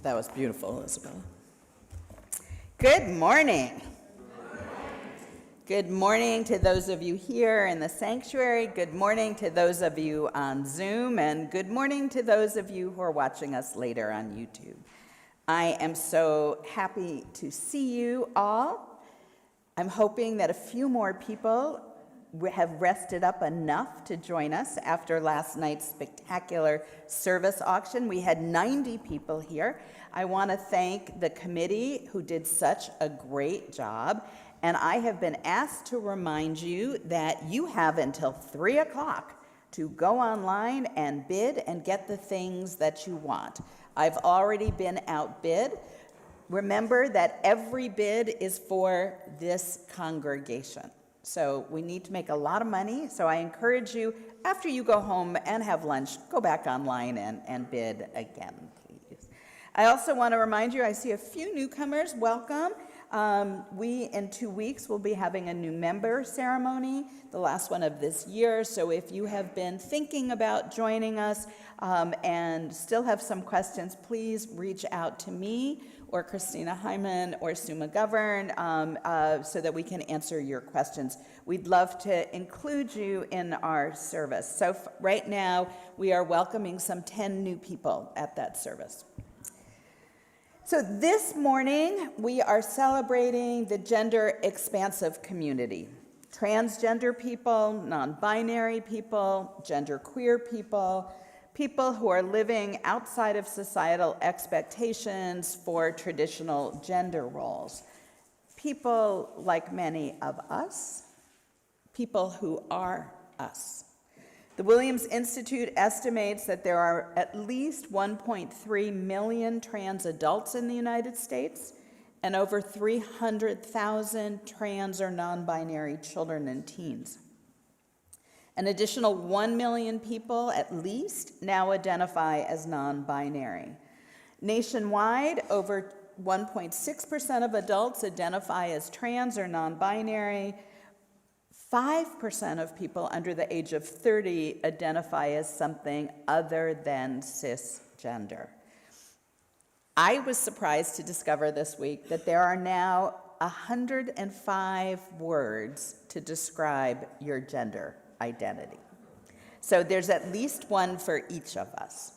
That was beautiful, Isabella. Good morning. Good morning to those of you here in the sanctuary. Good morning to those of you on Zoom, and good morning to those of you who are watching us later on YouTube. I am so happy to see you all. I'm hoping that a few more people have rested up enough to join us after last night's spectacular service auction. We had 90 people here. I want to thank the committee who did such a great job. And I have been asked to remind you that you have until 3 o'clock to go online and bid and get the things that you want. I've already been outbid. Remember that every bid is for this congregation. So we need to make a lot of money. So I encourage you, after you go home and have lunch, go back online and bid again, please. I also want to remind you, I see a few newcomers. Welcome. In 2 weeks, will be having a new member ceremony, the last one of this year. So if you have been thinking about joining us and still have some questions, please reach out to me or Christina Hyman or Sue McGovern so that we can answer your questions. We'd love to include you in our service. So right now, we are welcoming some 10 new people at that service. So this morning, we are celebrating the gender expansive community. Transgender people, non-binary people, genderqueer people, people who are living outside of societal expectations for traditional gender roles. People like many of us, people who are us. The Williams Institute estimates that there are at least 1.3 million trans adults in the United States and over 300,000 trans or non-binary children and teens. An additional 1 million people, at least, now identify as non-binary. Nationwide, over 1.6% of adults identify as trans or non-binary. 5% of people under the age of 30 identify as something other than cisgender. I was surprised to discover this week that there are now 105 words to describe your gender identity. So there's at least one for each of us.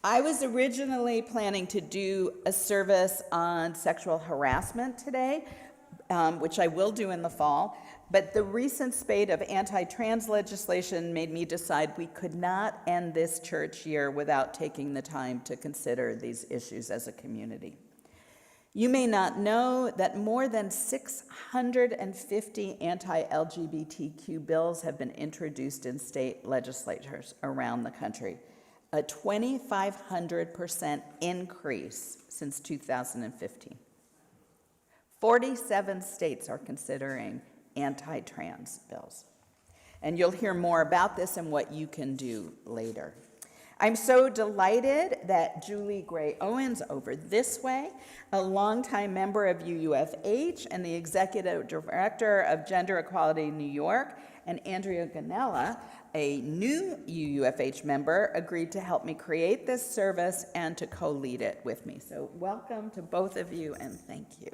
I was originally planning to do a service on sexual harassment today, which I will do in the fall, but the recent spate of anti-trans legislation made me decide we could not end this church year without taking the time to consider these issues as a community. You may not know that more than 650 anti-LGBTQ bills have been introduced in state legislatures around the country, a 2,500% increase since 2015. 47 states are considering anti-trans bills. And you'll hear more about this and what you can do later. I'm so delighted that Juli Grey-Owens over this way, a longtime member of UUFH and the executive director of Gender Equality New York, and Andrea Gonnella, a new UUFH member, agreed to help me create this service and to co-lead it with me. So welcome to both of you and thank you.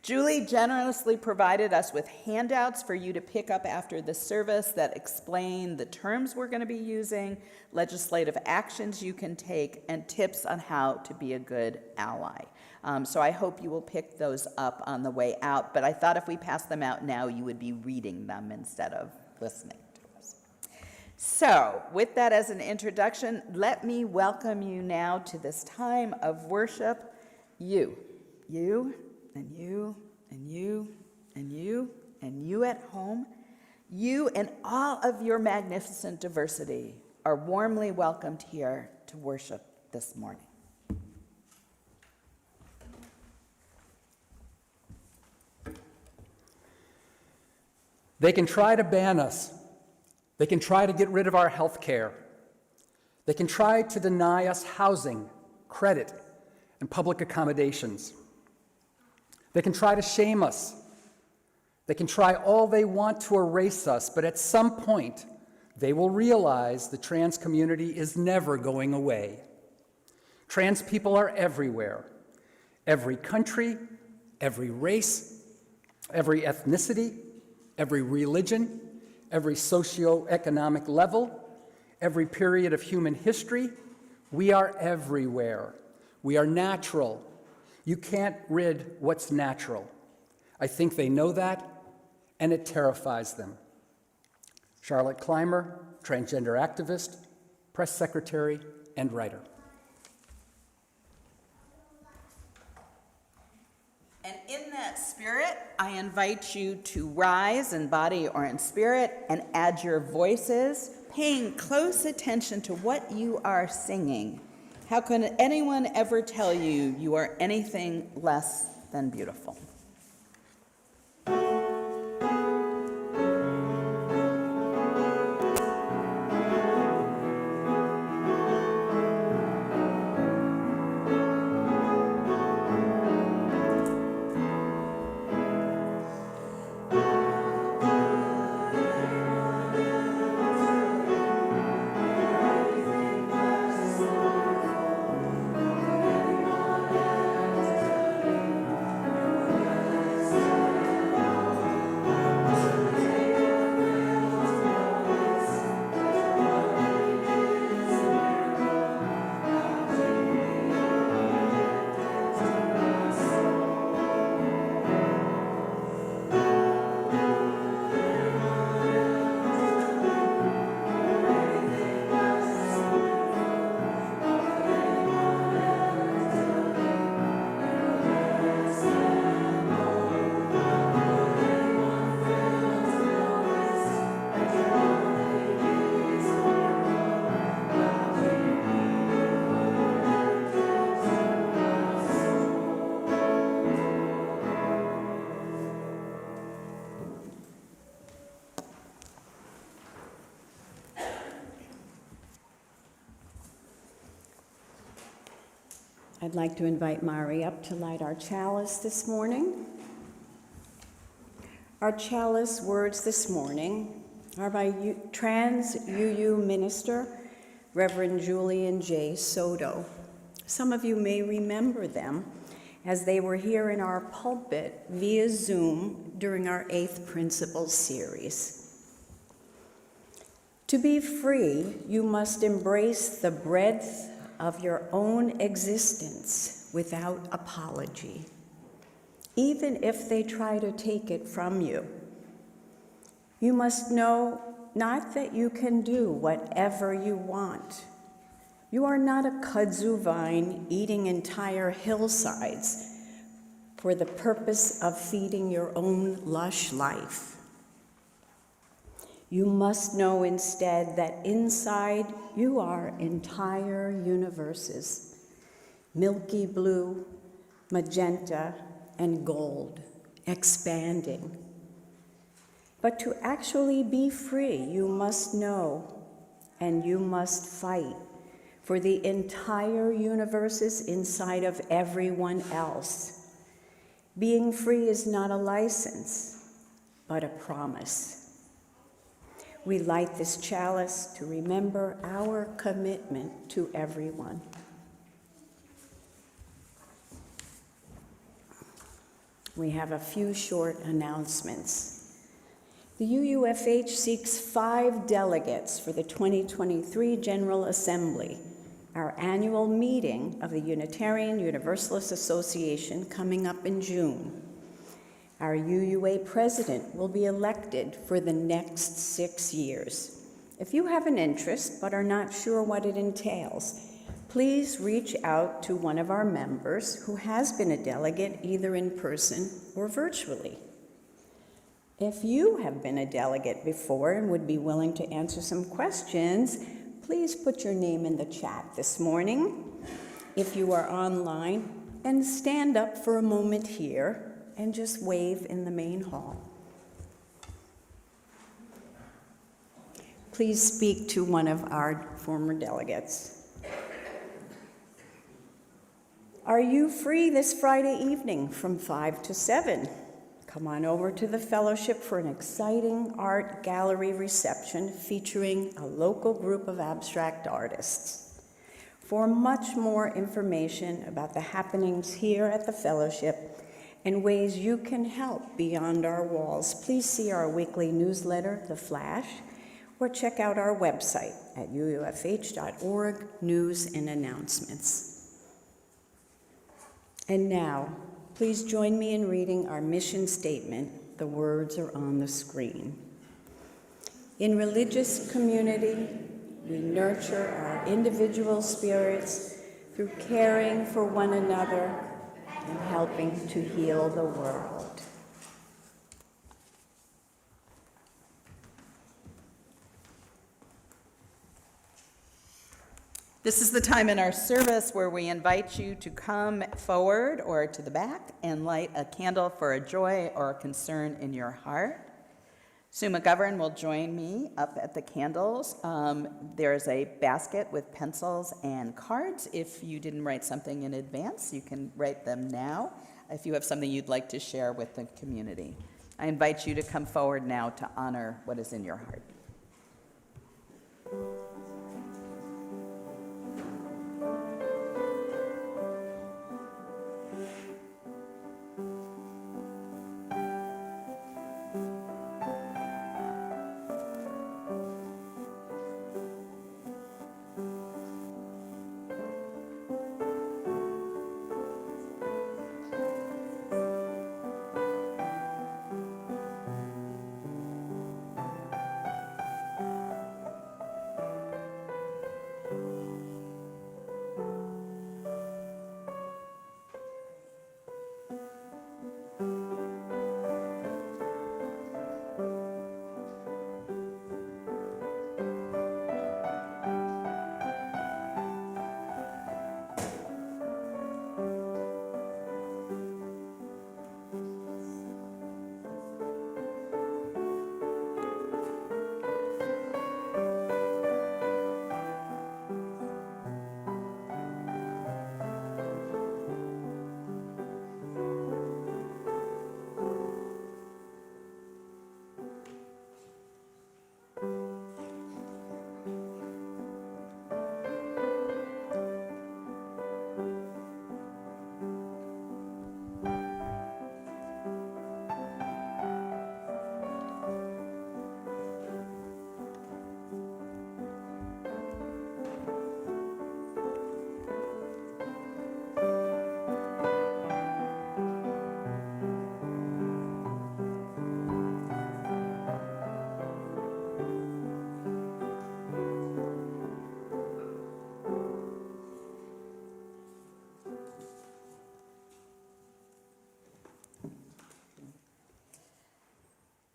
Juli generously provided us with handouts for you to pick up after the service that explain the terms we're going to be using, legislative actions you can take, and tips on how to be a good ally. So I hope you will pick those up on the way out, but I thought if we pass them out now, you would be reading them instead of listening to us. So with that as an introduction, let me welcome you now to this time of worship. You, and you, and you, and you, and you at home, you and all of your magnificent diversity are warmly welcomed here to worship this morning. They can try to ban us. They can try to get rid of our health care. They can try to deny us housing, credit, and public accommodations. They can try to shame us. They can try all they want to erase us, but at some point, they will realize the trans community is never going away. Trans people are everywhere. Every country, every race, every ethnicity, every religion, every socioeconomic level, every period of human history. We are everywhere. We are natural. You can't rid what's natural. I think they know that, and it terrifies them. Charlotte Clymer, transgender activist, press secretary, and writer. And in that spirit, I invite you to rise in body or in spirit and add your voices, paying close attention to what you are singing. How can anyone ever tell you you are anything less than beautiful? I'd like to invite Mari up to light our chalice this morning. Our chalice words this morning are by trans UU minister, Reverend Juli and J. Soto. Some of you may remember them as they were here in our pulpit via Zoom during our 8th Principles series. To be free, you must embrace the breadth of your own existence without apology, even if they try to take it from you. You must know not that you can do whatever you want. You are not a kudzu vine eating entire hillsides for the purpose of feeding your own lush life. You must know instead that inside you are entire universes, milky blue, magenta, and gold, expanding. But to actually be free, you must know and you must fight for the entire universes inside of everyone else. Being free is not a license, but a promise. We light this chalice to remember our commitment to everyone. We have a few short announcements. The UUFH seeks 5 delegates for the 2023 General Assembly, our annual meeting of the Unitarian Universalist Association coming up in June. Our UUA president will be elected for the next 6 years. If you have an interest but are not sure what it entails, please reach out to one of our members who has been a delegate either in person or virtually. If you have been a delegate before and would be willing to answer some questions, please put your name in the chat this morning. If you are online, and stand up for a moment here and just wave in the main hall. Please speak to one of our former delegates. Are you free this Friday evening from 5 to 7? Come on over to the fellowship for an exciting art gallery reception featuring a local group of abstract artists. For much more information about the happenings here at the Fellowship and ways you can help beyond our walls, please see our weekly newsletter, The Flash, or check out our website at uufh.org, News and Announcements. And now, please join me in reading our mission statement. The words are on the screen. In religious community, we nurture our individual spirits through caring for one another and helping to heal the world. This is the time in our service where we invite you to come forward or to the back and light a candle for a joy or a concern in your heart. Sue McGovern will join me up at the candles. There's a basket with pencils and cards. If you didn't write something in advance, you can write them now if you have something you'd like to share with the community. I invite you to come forward now to honor what is in your heart.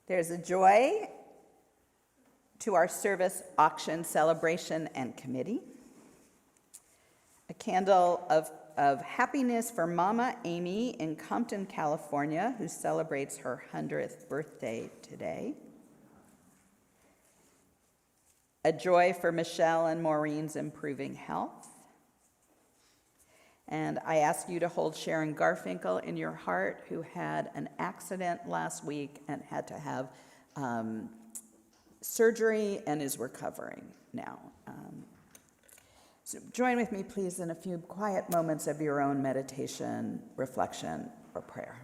There's a joy to our service auction celebration and committee. A candle of happiness for Mama Amy in Compton, California, who celebrates her 100th birthday today. A joy for Michelle and Maureen's improving health. And I ask you to hold Sharon Garfinkel in your heart, who had an accident last week and had to have surgery and is recovering now. So join with me, please, in a few quiet moments of your own meditation, reflection, or prayer.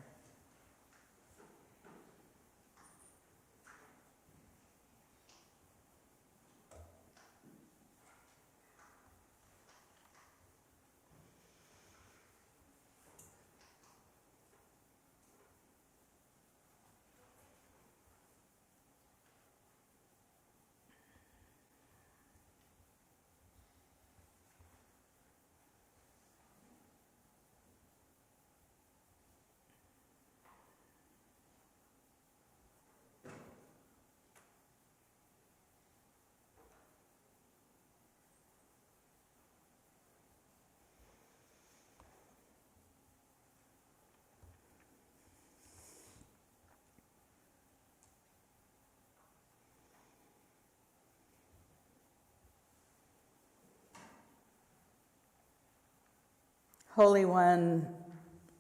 Holy One,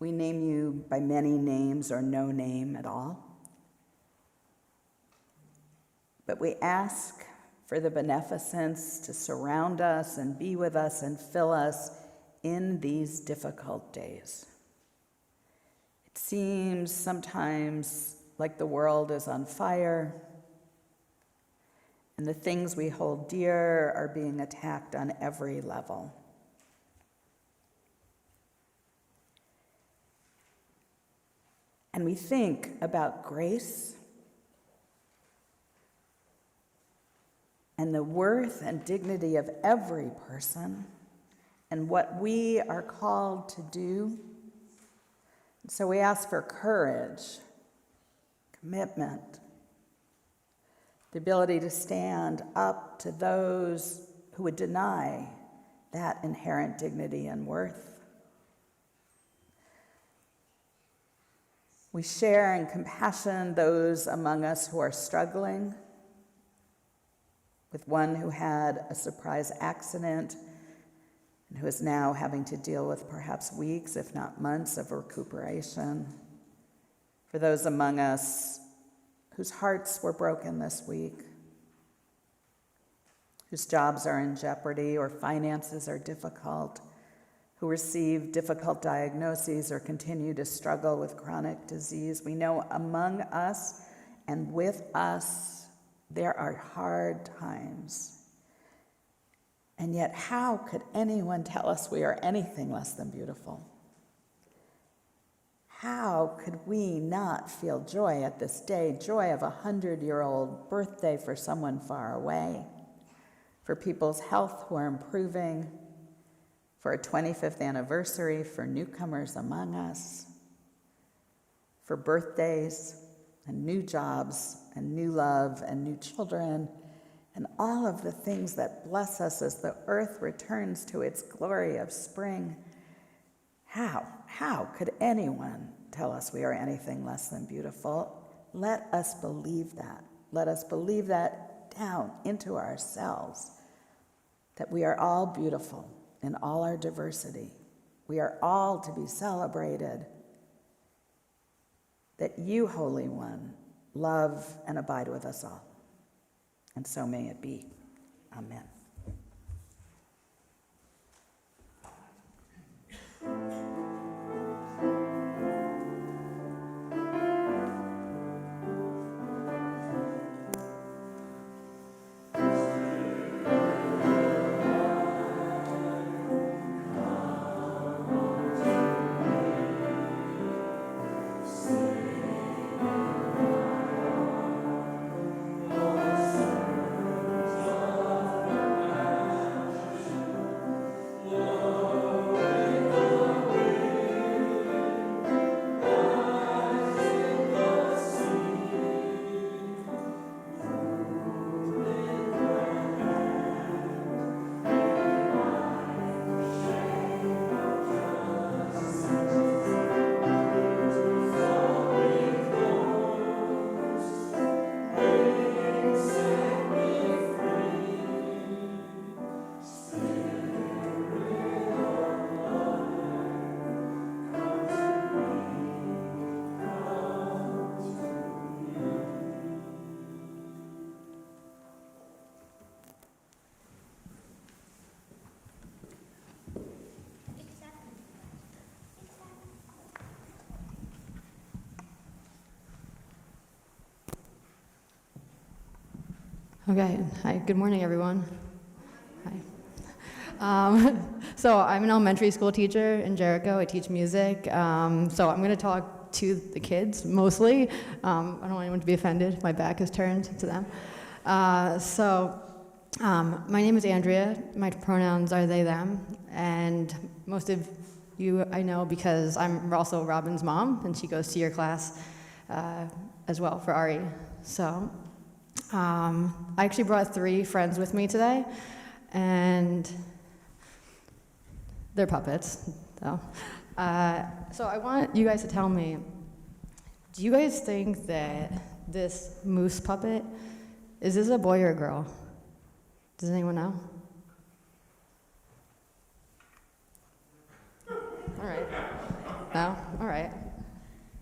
we name you by many names or no name at all. But we ask for the beneficence to surround us and be with us and fill us in these difficult days. It seems sometimes like the world is on fire and the things we hold dear are being attacked on every level. And we think about grace and the worth and dignity of every person and what we are called to do. So we ask for courage, commitment, the ability to stand up to those who would deny that inherent dignity and worth. We share in compassion those among us who are struggling with one who had a surprise accident and who is now having to deal with perhaps weeks, if not months, of recuperation. For those among us whose hearts were broken this week, whose jobs are in jeopardy or finances are difficult, who receive difficult diagnoses or continue to struggle with chronic disease. We know among us and with us there are hard times. And yet, how could anyone tell us we are anything less than beautiful? How could we not feel joy at this day, joy of a 100-year-old birthday for someone far away, for people's health who are improving, for a 25th anniversary for newcomers among us, for birthdays and new jobs and new love and new children, and all of the things that bless us as the earth returns to its glory of spring. How could anyone tell us we are anything less than beautiful? Let us believe that. Let us believe that down into ourselves, that we are all beautiful in all our diversity. We are all to be celebrated. That you, Holy One, love and abide with us all. And so may it be. Amen. Okay, hi, good morning, everyone. Hi. So I'm an elementary school teacher in Jericho. I teach music. So I'm going to talk to the kids mostly. I don't want anyone to be offended. My back is turned to them. My name is Andrea. My pronouns are they, them. And most of you I know because I'm also Robin's mom, and she goes to your class as well for RE. So I actually brought 3 friends with me today, and they're puppets. So I want you guys to tell me, do you guys think that this moose puppet, is this a boy or a girl? Does anyone know? All right. No? All right.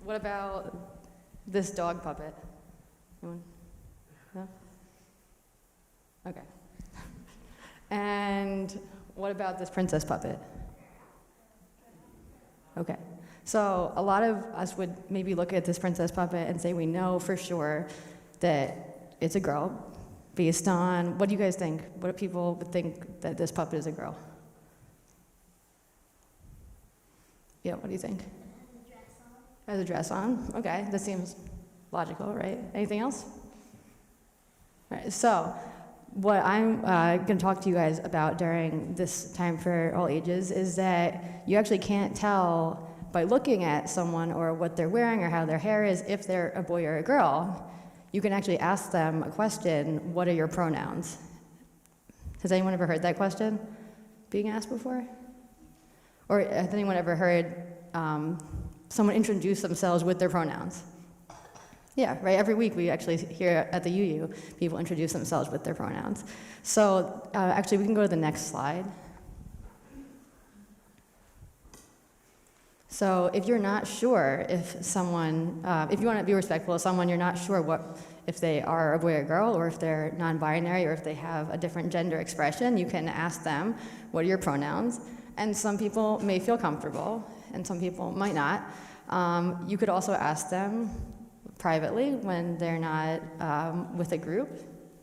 What about this dog puppet? Anyone? No? Okay. And what about this princess puppet? Okay. So a lot of us would maybe look at this princess puppet and say we know for sure that it's a girl based on, what do you guys think? What do people would think that this puppet is a girl? Yeah, what do you think? Has a dress on. Okay, that seems logical, right? Anything else? All right, so what I'm going to talk to you guys about during this time for all ages is that you actually can't tell by looking at someone or what they're wearing or how their hair is if they're a boy or a girl. You can actually ask them a question, what are your pronouns? Has anyone ever heard that question being asked before? Or has anyone ever heard someone introduce themselves with their pronouns? Yeah, right, every week we actually hear at the UU, people introduce themselves with their pronouns. So actually we can go to the next slide. So if you're not sure if someone, if you want to be respectful of someone, you're not sure if they are a boy or girl, or if they're non-binary, or if they have a different gender expression, you can ask them, what are your pronouns? And some people may feel comfortable, and some people might not. You could also ask them privately when they're not with a group,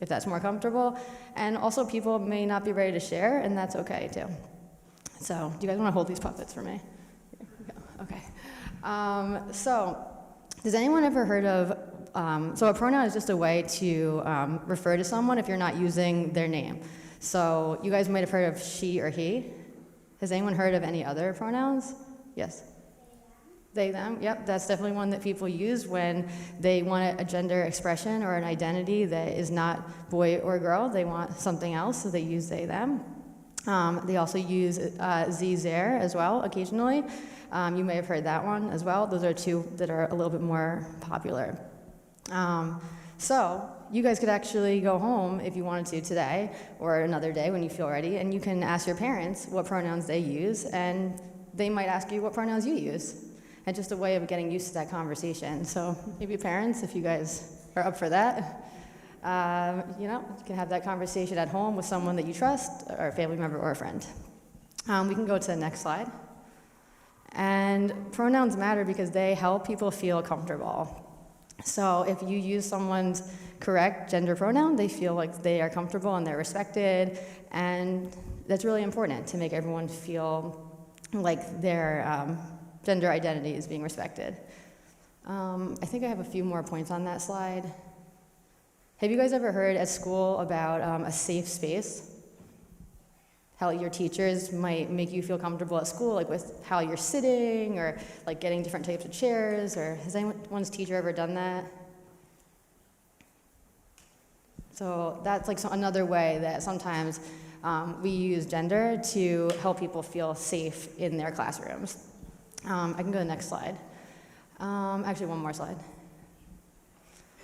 if that's more comfortable. And also people may not be ready to share, and that's okay too. So do you guys want to hold these puppets for me? Okay. So has anyone ever heard of, so a pronoun is just a way to refer to someone if you're not using their name. So you guys might have heard of she or he. Has anyone heard of any other pronouns? Yes? They, them, yep, that's definitely one that people use when they want a gender expression or an identity that is not boy or girl. They want something else, so they use they, them. They also use ze, their as well occasionally. You may have heard that one as well. Those are two that are a little bit more popular. So you guys could actually go home if you wanted to today or another day when you feel ready, and you can ask your parents what pronouns they use, and they might ask you what pronouns you use. And just a way of getting used to that conversation. So maybe parents, if you guys are up for that, you can have that conversation at home with someone that you trust, or a family member or a friend. We can go to the next slide. And pronouns matter because they help people feel comfortable. So if you use someone's correct gender pronoun, they feel like they are comfortable and they're respected, and that's really important to make everyone feel like their gender identity is being respected. I think I have a few more points on that slide. Have you guys ever heard at school about a safe space? How your teachers might make you feel comfortable at school, like with how you're sitting, or like getting different types of chairs, or has anyone's teacher ever done that? So that's like another way that sometimes we use gender to help people feel safe in their classrooms. I can go to the next slide. Actually, one more slide.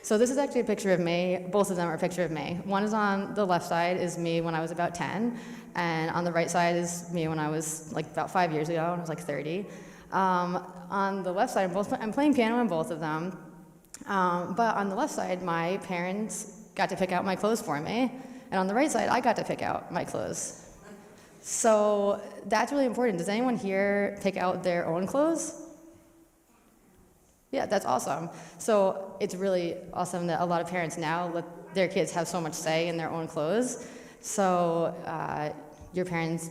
So this is actually a picture of me. Both of them are a picture of me. One is on the left side is me when I was about 10, and on the right side is me when I was like about 5 years ago, when I was like 30. On the left side, I'm playing piano in both of them, but on the left side, my parents got to pick out my clothes for me, and on the right side, I got to pick out my clothes. So that's really important. Does anyone here pick out their own clothes? Yeah, that's awesome. So it's really awesome that a lot of parents now let their kids have so much say in their own clothes. So your parents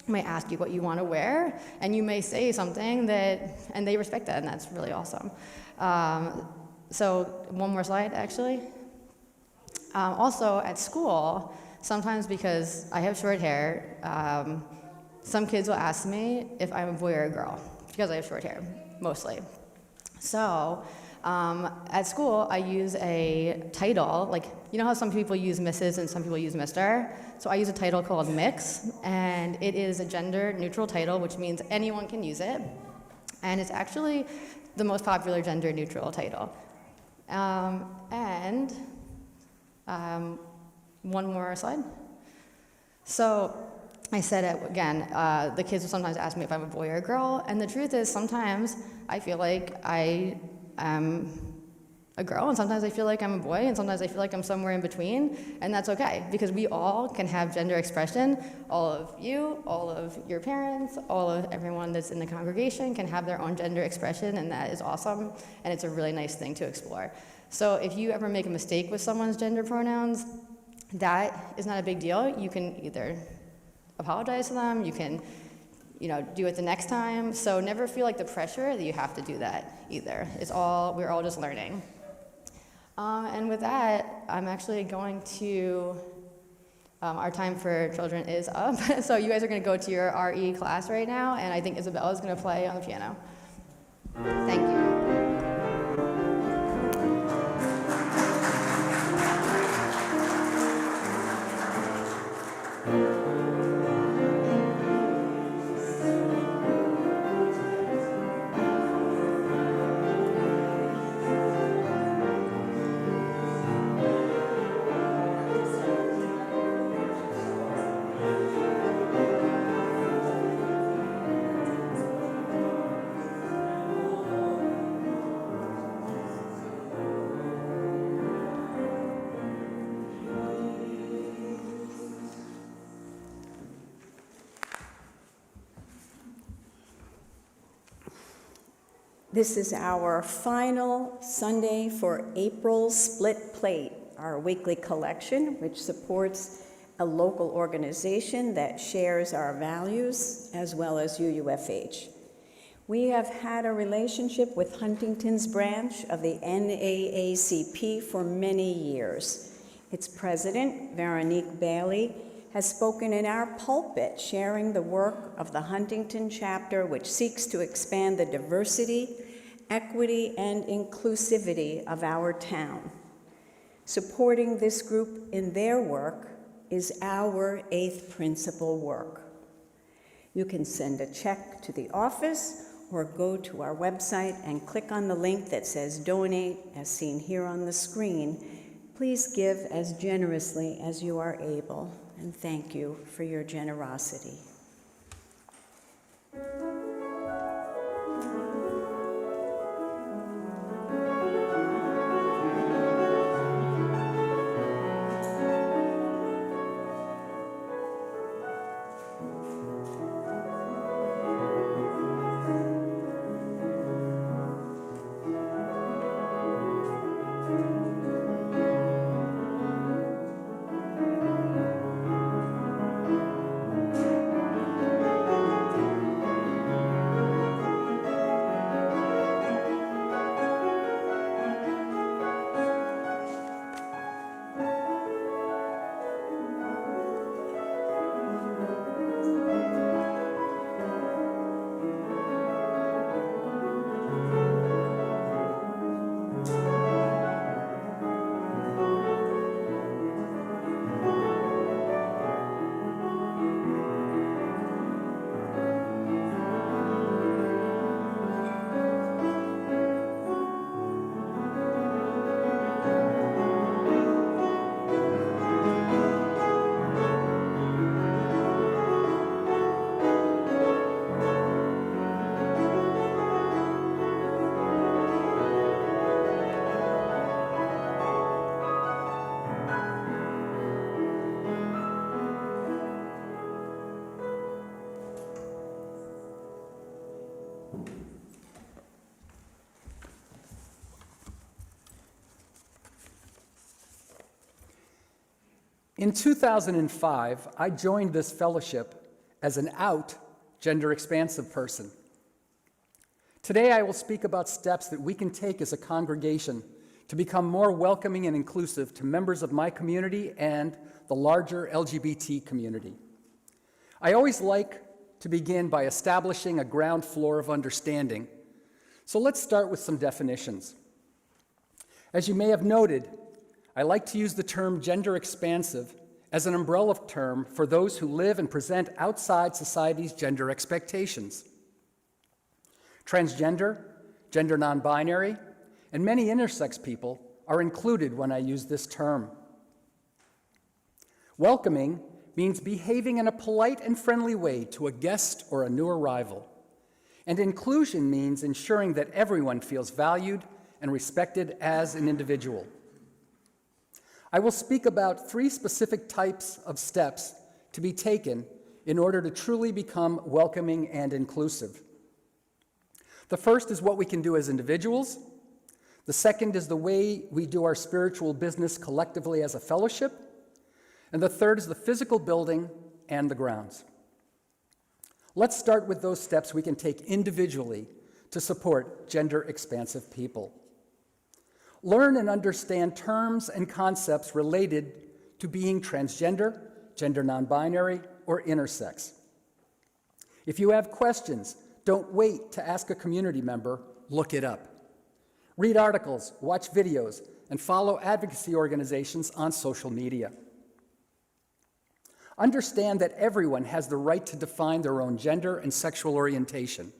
might ask you what you want to wear, and you may say something and they respect that, and that's really awesome. So one more slide, actually. Also, at school, sometimes because I have short hair, some kids will ask me if I'm a boy or a girl, because I have short hair, mostly. So at school, I use a title, like, you know how some people use Mrs. and some people use Mr.? So I use a title called Mix, and it is a gender-neutral title, which means anyone can use it. And it's actually the most popular gender-neutral title. One more slide. So I said it again, the kids will sometimes ask me if I'm a boy or a girl, and the truth is sometimes I feel like I am a girl, and sometimes I feel like I'm a boy, and sometimes I feel like I'm somewhere in between, and that's okay, because we all can have gender expression. All of you, all of your parents, all of everyone that's in the congregation can have their own gender expression, and that is awesome, and it's a really nice thing to explore. So if you ever make a mistake with someone's gender pronouns, that is not a big deal. You can either apologize to them, you can do it the next time. So never feel like the pressure that you have to do that either. We're all just learning. And with that, I'm actually going to, our time for children is up. So you guys are going to go to your RE class right now, and I think Isabella's going to play on the piano. Thank you. This is our final Sunday for April's Split Plate, our weekly collection, which supports a local organization that shares our values, as well as UUFH. We have had a relationship with Huntington's branch of the NAACP for many years. Its president, Veronique Bailey, has spoken in our pulpit, sharing the work of the Huntington chapter, which seeks to expand the diversity, equity, and inclusivity of our town. Supporting this group in their work is our 8th principle work. You can send a check to the office or go to our website and click on the link that says donate, as seen here on the screen. Please give as generously as you are able, and thank you for your generosity. In 2005, I joined this fellowship as an out gender expansive person. Today, I will speak about steps that we can take as a congregation to become more welcoming and inclusive to members of my community and the larger LGBT community. I always like to begin by establishing a ground floor of understanding. So let's start with some definitions. As you may have noted, I like to use the term gender expansive as an umbrella term for those who live and present outside society's gender expectations. Transgender, gender non-binary, and many intersex people are included when I use this term. Welcoming means behaving in a polite and friendly way to a guest or a new arrival. And inclusion means ensuring that everyone feels valued and respected as an individual. I will speak about 3 specific types of steps to be taken in order to truly become welcoming and inclusive. The first is what we can do as individuals. The second is the way we do our spiritual business collectively as a fellowship. And the third is the physical building and the grounds. Let's start with those steps we can take individually to support gender-expansive people. Learn and understand terms and concepts related to being transgender, gender non-binary, or intersex. If you have questions, don't wait to ask a community member, look it up. Read articles, watch videos, and follow advocacy organizations on social media. Understand that everyone has the right to define their own gender and sexual orientation.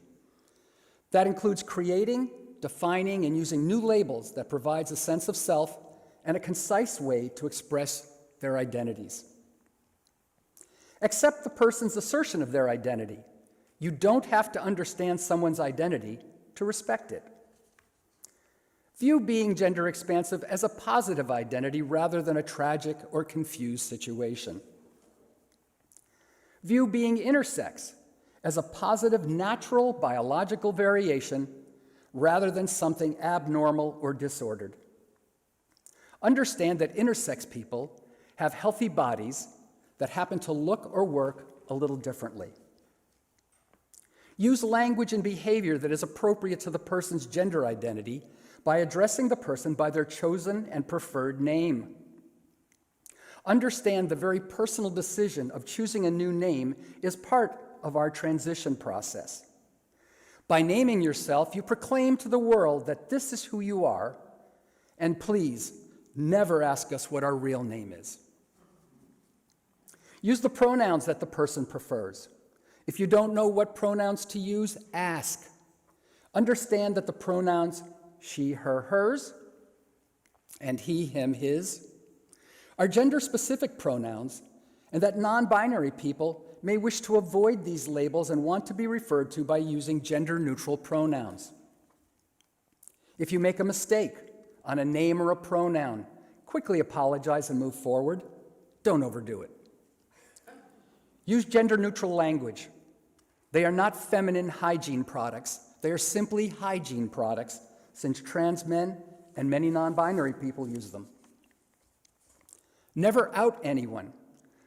That includes creating, defining, and using new labels that provides a sense of self and a concise way to express their identities. Accept the person's assertion of their identity. You don't have to understand someone's identity to respect it. View being gender expansive as a positive identity rather than a tragic or confused situation. View being intersex as a positive, natural, biological variation rather than something abnormal or disordered. Understand that intersex people have healthy bodies that happen to look or work a little differently. Use language and behavior that is appropriate to the person's gender identity by addressing the person by their chosen and preferred name. Understand the very personal decision of choosing a new name is part of our transition process. By naming yourself, you proclaim to the world that this is who you are, and please, never ask us what our real name is. Use the pronouns that the person prefers. If you don't know what pronouns to use, ask. Understand that the pronouns she, her, hers, and he, him, his are gender-specific pronouns, and that non-binary people may wish to avoid these labels and want to be referred to by using gender-neutral pronouns. If you make a mistake on a name or a pronoun, quickly apologize and move forward. Don't overdo it. Use gender-neutral language. They are not feminine hygiene products. They are simply hygiene products, since trans men and many non-binary people use them. Never out anyone.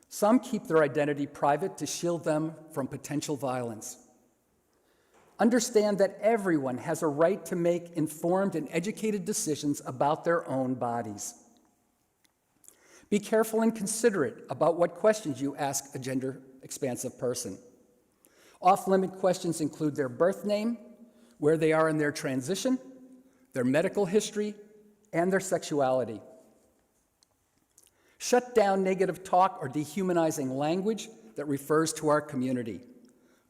Some keep their identity private to shield them from potential violence. Understand that everyone has a right to make informed and educated decisions about their own bodies. Be careful and considerate about what questions you ask a gender-expansive person. Off-limit questions include their birth name, where they are in their transition, their medical history, and their sexuality. Shut down negative talk or dehumanizing language that refers to our community.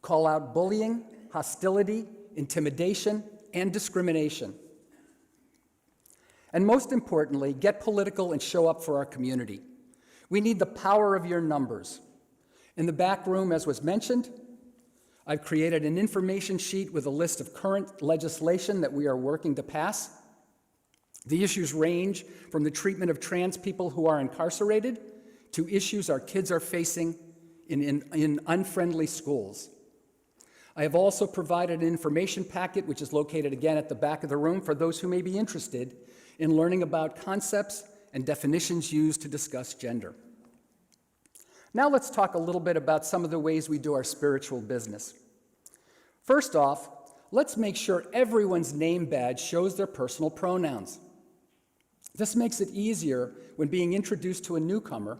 Call out bullying, hostility, intimidation, and discrimination. And most importantly, get political and show up for our community. We need the power of your numbers. In the back room, as was mentioned, I've created an information sheet with a list of current legislation that we are working to pass. The issues range from the treatment of trans people who are incarcerated to issues our kids are facing in unfriendly schools. I have also provided an information packet, which is located again at the back of the room, for those who may be interested in learning about concepts and definitions used to discuss gender. Now let's talk a little bit about some of the ways we do our spiritual business. First off, let's make sure everyone's name badge shows their personal pronouns. This makes it easier when being introduced to a newcomer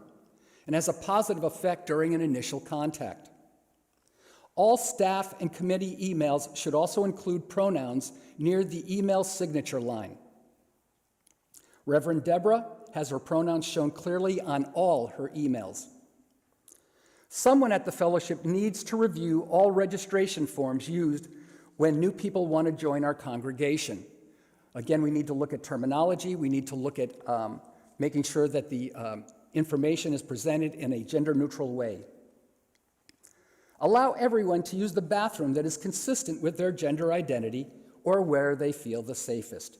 and has a positive effect during an initial contact. All staff and committee emails should also include pronouns near the email signature line. Reverend Debra has her pronouns shown clearly on all her emails. Someone at the fellowship needs to review all registration forms used when new people want to join our congregation. Again, we need to look at terminology. We need to look at making sure that the information is presented in a gender-neutral way. Allow everyone to use the bathroom that is consistent with their gender identity or where they feel the safest.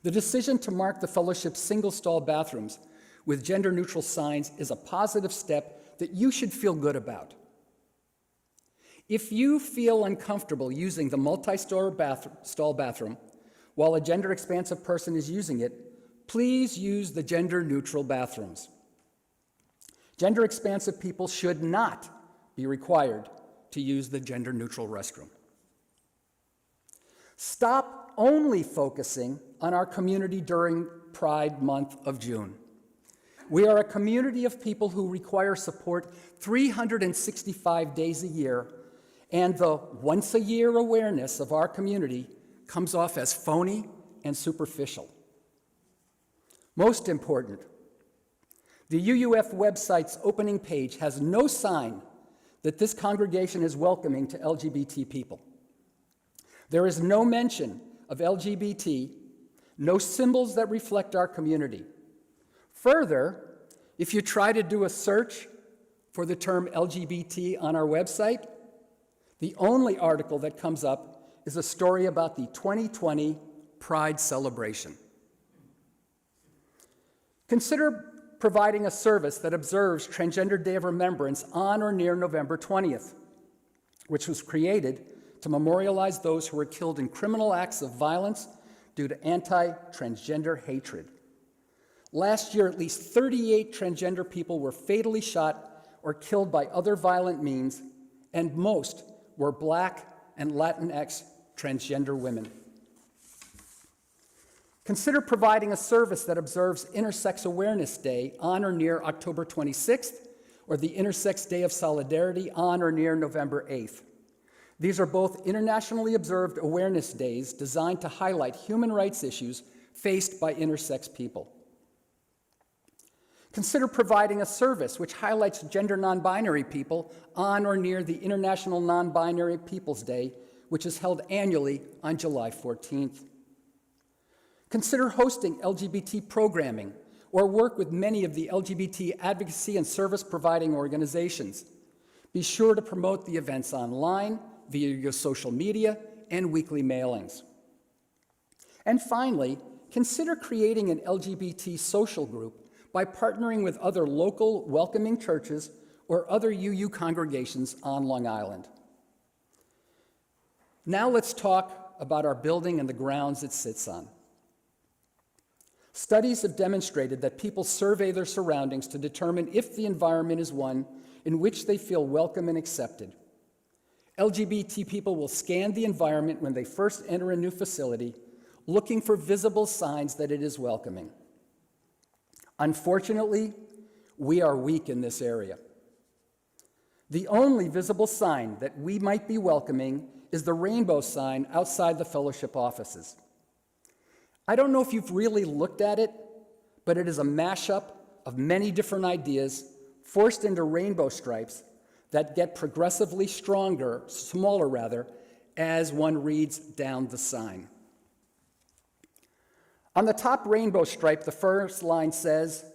The decision to mark the fellowship's single-stall bathrooms with gender-neutral signs is a positive step that you should feel good about. If you feel uncomfortable using the multi-stall bathroom while a gender-expansive person is using it, please use the gender-neutral bathrooms. Gender-expansive people should not be required to use the gender-neutral restroom. Stop only focusing on our community during Pride Month of June. We are a community of people who require support 365 days a year, and the once-a-year awareness of our community comes off as phony and superficial. Most important, the UUF website's opening page has no sign that this congregation is welcoming to LGBT people. There is no mention of LGBT, no symbols that reflect our community. Further, if you try to do a search for the term LGBT on our website, the only article that comes up is a story about the 2020 Pride celebration. Consider providing a service that observes Transgender Day of Remembrance on or near November 20th, which was created to memorialize those who were killed in criminal acts of violence due to anti-transgender hatred. Last year, at least 38 transgender people were fatally shot or killed by other violent means, and most were Black and Latinx transgender women. Consider providing a service that observes Intersex Awareness Day on or near October 26th, or the Intersex Day of Solidarity on or near November 8th. These are both internationally observed awareness days designed to highlight human rights issues faced by intersex people. Consider providing a service which highlights gender non-binary people on or near the International Non-Binary Peoples Day, which is held annually on July 14th. Consider hosting LGBT programming or work with many of the LGBT advocacy and service providing organizations. Be sure to promote the events online, via your social media, and weekly mailings. And finally, consider creating an LGBT social group by partnering with other local welcoming churches or other UU congregations on Long Island. Now let's talk about our building and the grounds it sits on. Studies have demonstrated that people survey their surroundings to determine if the environment is one in which they feel welcome and accepted. LGBT people will scan the environment when they first enter a new facility, looking for visible signs that it is welcoming. Unfortunately, we are weak in this area. The only visible sign that we might be welcoming is the rainbow sign outside the fellowship offices. I don't know if you've really looked at it, but it is a mashup of many different ideas forced into rainbow stripes that get progressively smaller rather, as one reads down the sign. On the top rainbow stripe, the first line says,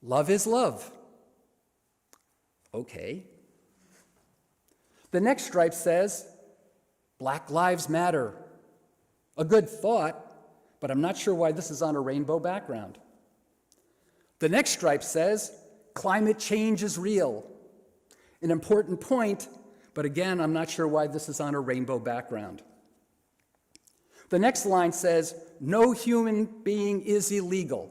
"Love is love." Okay. The next stripe says, "Black Lives Matter." A good thought, but I'm not sure why this is on a rainbow background. The next stripe says, "Climate change is real." An important point, but again, I'm not sure why this is on a rainbow background. The next line says, "No human being is illegal."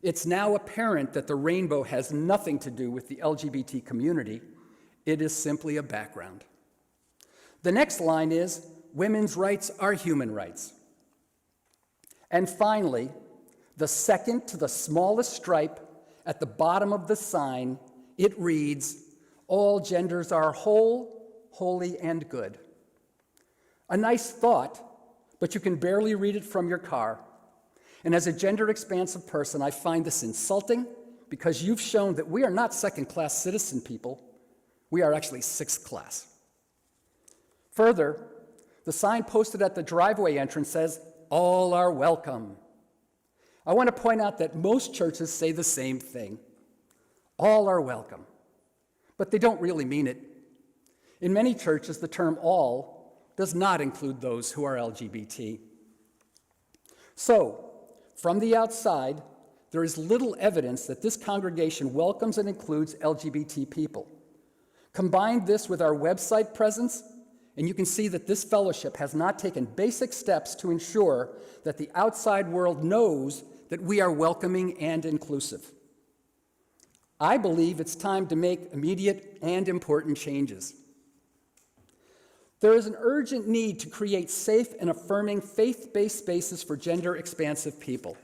It's now apparent that the rainbow has nothing to do with the LGBT community. It is simply a background. The next line is, "Women's rights are human rights." And finally, the second to the smallest stripe at the bottom of the sign, it reads, "All genders are whole, holy, and good." A nice thought, but you can barely read it from your car. And as a gender-expansive person, I find this insulting because you've shown that we are not second-class citizen people. We are actually sixth class. Further, the sign posted at the driveway entrance says, "All are welcome." I want to point out that most churches say the same thing. All are welcome. But they don't really mean it. In many churches, the term all does not include those who are LGBT. So, From the outside, there is little evidence that this congregation welcomes and includes LGBT people. Combine this with our website presence, and you can see that this fellowship has not taken basic steps to ensure that the outside world knows that we are welcoming and inclusive. I believe it's time to make immediate and important changes. There is an urgent need to create safe and affirming faith-based spaces for gender-expansive people.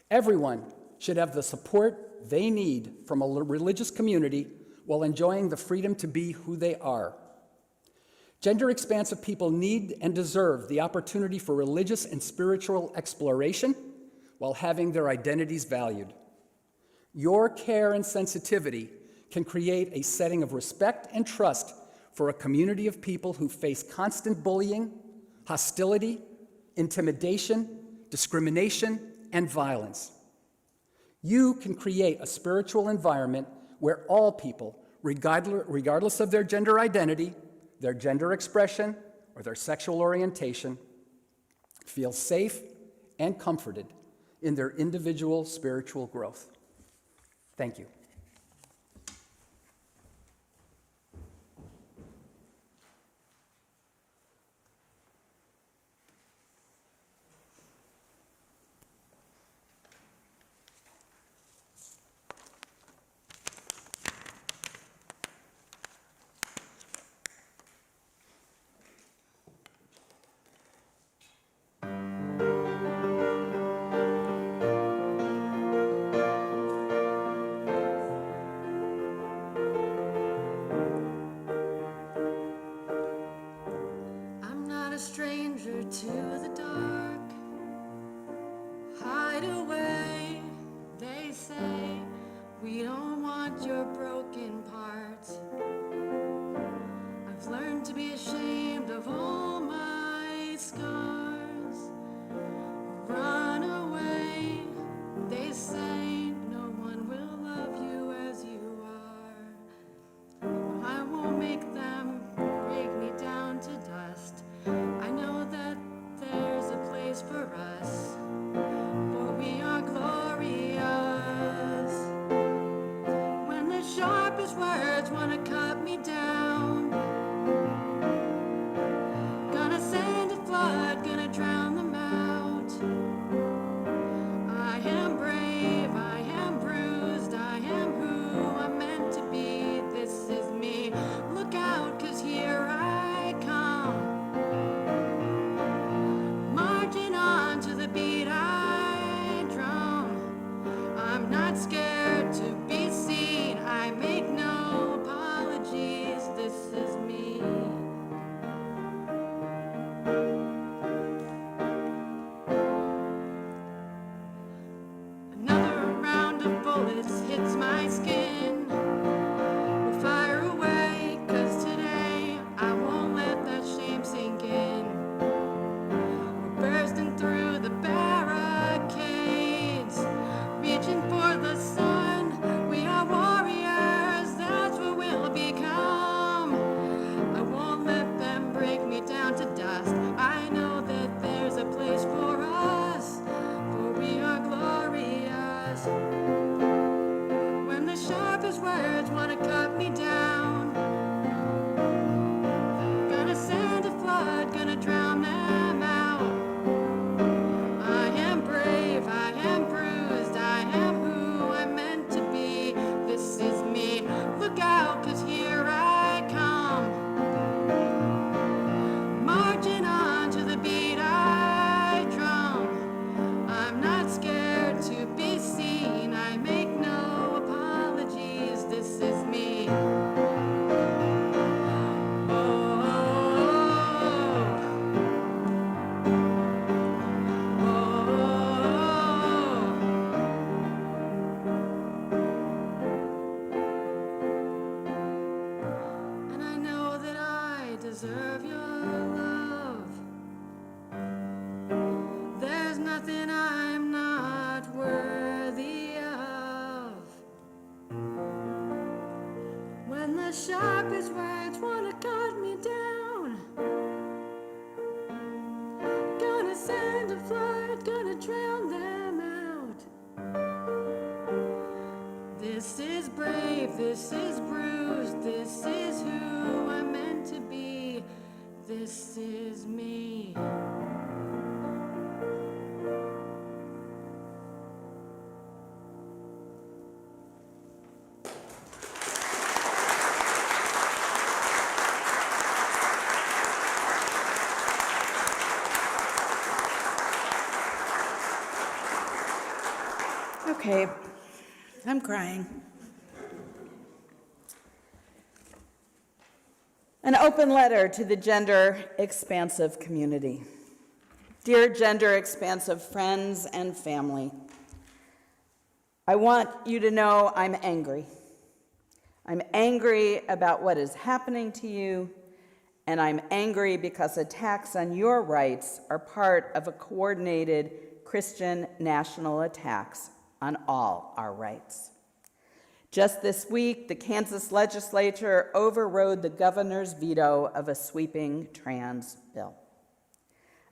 Everyone should have the support they need from a religious community while enjoying the freedom to be who they are. Gender-expansive people need and deserve the opportunity for religious and spiritual exploration while having their identities valued. Your care and sensitivity can create a setting of respect and trust for a community of people who face constant bullying, hostility, intimidation, discrimination, and violence. You can create a spiritual environment where all people, regardless of their gender identity, their gender expression, or their sexual orientation, feel safe and comforted in their individual spiritual growth. Thank you. Stranger to the dark, hide away, they say, we don't want your broken parts. I've learned to be ashamed of all my scars. Run away, they say, no one will love you as you are. I won't make them break me down to dust. I know that there's a place for us, for we are glorious. When the sharpest words want to cut me down, gonna send a flood, gonna drown them out. I am brave, I am bruised, I am who I'm meant to be. This is me. Look out, 'cause here I come. Marching on to the beat I drum. I'm not scared to be seen. I make no apologies. This is me. Another round of bullets hits my skin. We'll fire away, 'cause today I won't let that shame sink in. Bursting through the barricades, reaching for the sun. We are warriors, that's what we'll become. I won't let them break me down to dust. I know that there's a place for us, for we are glorious. When the sharpest words want to cut me down, gonna send a flood, gonna drown them out. I am brave, I am bruised, I am who I'm meant to be. This is me. Look out, 'cause here I come. Marching on to the beat I drum. I'm not scared to be seen. I make no apologies. This is me. And I know that I deserve your love. There's nothing I'm not worthy of. When the sharpest words want to cut me down, gonna send a flood, not gonna drown them out. This is brave, this is bruised, this is who I'm meant to be. This is me. Okay, I'm crying. An open letter to the gender expansive community. Dear gender expansive friends and family, I want you to know I'm angry. I'm angry about what is happening to you, and I'm angry because attacks on your rights are part of a coordinated Christian national attacks on all our rights. Just this week, the Kansas legislature overrode the governor's veto of a sweeping trans bill.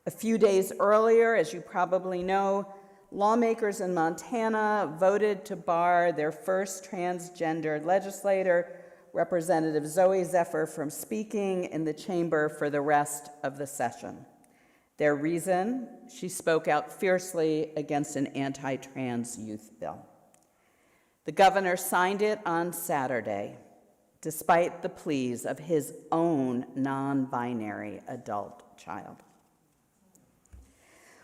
A few days earlier, as you probably know, lawmakers in Montana voted to bar their first transgender legislator, Representative Zoe Zephyr, from speaking in the chamber for the rest of the session. Their reason? She spoke out fiercely against an anti-trans youth bill. The governor signed it on Saturday, despite the pleas of his own non-binary adult child.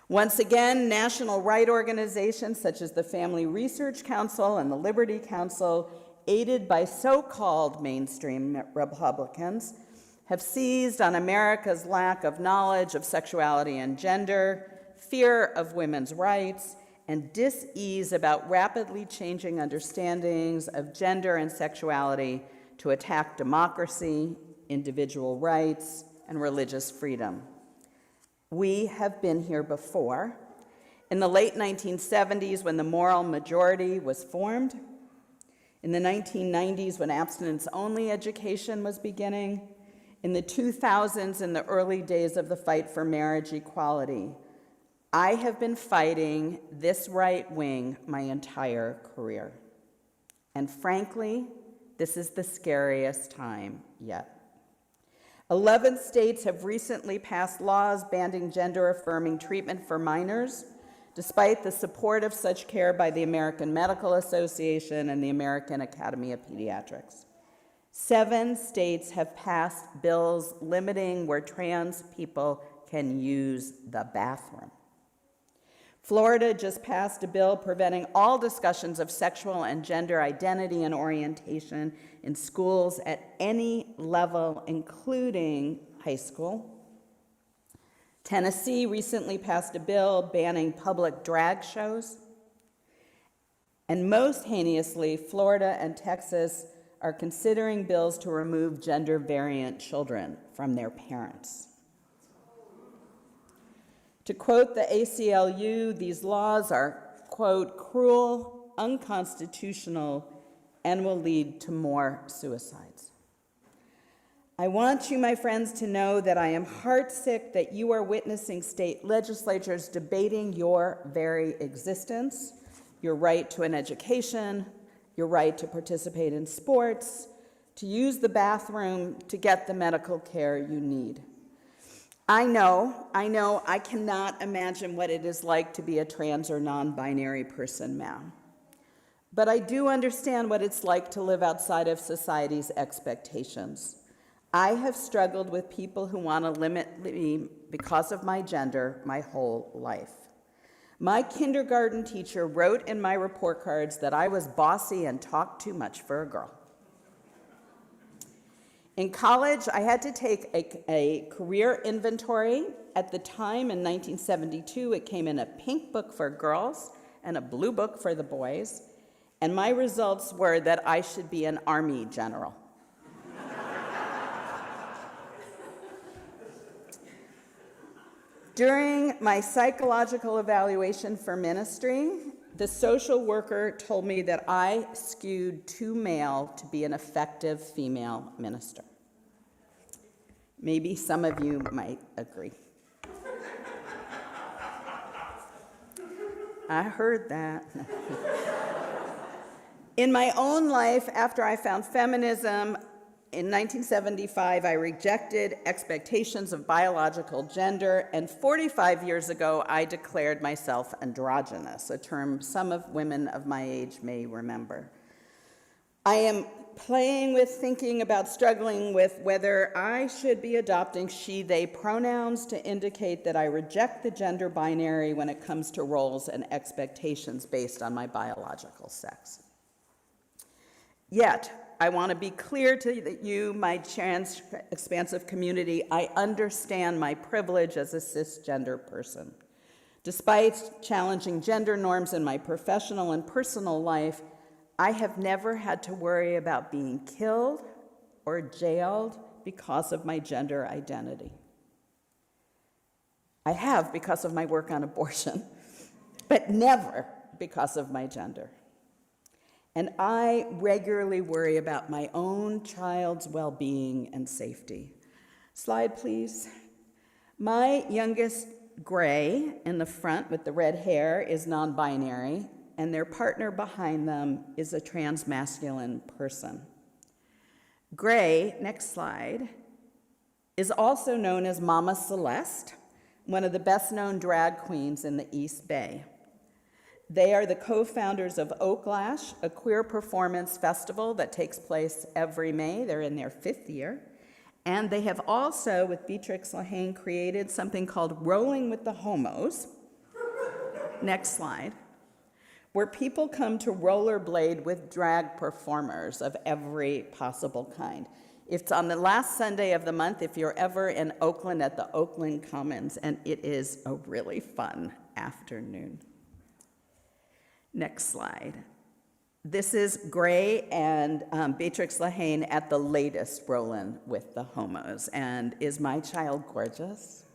Once again, national right organizations such as the Family Research Council and the Liberty Council, aided by so-called mainstream Republicans, have seized on America's lack of knowledge of sexuality and gender, fear of women's rights, and dis-ease about rapidly changing understandings of gender and sexuality to attack democracy, individual rights, and religious freedom. We have been here before. In the late 1970s, when the moral majority was formed, in the 1990s, when abstinence-only education was beginning, in the 2000s, in the early days of the fight for marriage equality, I have been fighting this right wing my entire career. And frankly, this is the scariest time yet. 11 states have recently passed laws banning gender-affirming treatment for minors, despite the support of such care by the American Medical Association and the American Academy of Pediatrics. 7 states have passed bills limiting where trans people can use the bathroom. Florida just passed a bill preventing all discussions of sexual and gender identity and orientation in schools at any level, including high school. Tennessee recently passed a bill banning public drag shows. And most heinously, Florida and Texas are considering bills to remove gender variant children from their parents. To quote the ACLU, these laws are, quote, cruel, unconstitutional, and will lead to more suicides. I want you, my friends, to know that I am heartsick that you are witnessing state legislatures debating your very existence, your right to an education, your right to participate in sports, to use the bathroom, to get the medical care you need. I know, I cannot imagine what it is like to be a trans or non-binary person now. But I do understand what it's like to live outside of society's expectations. I have struggled with people who want to limit me because of my gender my whole life. My kindergarten teacher wrote in my report cards that I was bossy and talked too much for a girl. In college, I had to take a career inventory. At the time, in 1972, it came in a pink book for girls and a blue book for the boys, and my results were that I should be an Army general. During my psychological evaluation for ministry, the social worker told me that I skewed too male to be an effective female minister. Maybe some of you might agree. I heard that. In my own life, after I found feminism in 1975, I rejected expectations of biological gender, and 45 years ago, I declared myself androgynous, a term some of women of my age may remember. I am playing with, thinking about, struggling with whether I should be adopting she, they pronouns to indicate that I reject the gender binary when it comes to roles and expectations based on my biological sex. Yet, I want to be clear to you, my trans expansive community, I understand my privilege as a cisgender person. Despite challenging gender norms in my professional and personal life, I have never had to worry about being killed or jailed because of my gender identity. I have because of my work on abortion, but never because of my gender. And I regularly worry about my own child's well-being and safety. Slide, please. My youngest, Gray, in the front with the red hair, is non-binary, and their partner behind them is a trans-masculine person. Gray, next slide, is also known as Mama Celeste, one of the best-known drag queens in the East Bay. They are the co-founders of Oaklash, a queer performance festival that takes place every May. They're in their 5th year. And they have also, with Beatrix Lahane, created something called Rolling with the Homos. Next slide. Where people come to rollerblade with drag performers of every possible kind. It's on the last Sunday of the month if you're ever in Oakland at the Oakland Commons, and it is a really fun afternoon. Next slide. This is Gray and Beatrix Lahane at the latest Rollin' with the Homos. And is my child gorgeous?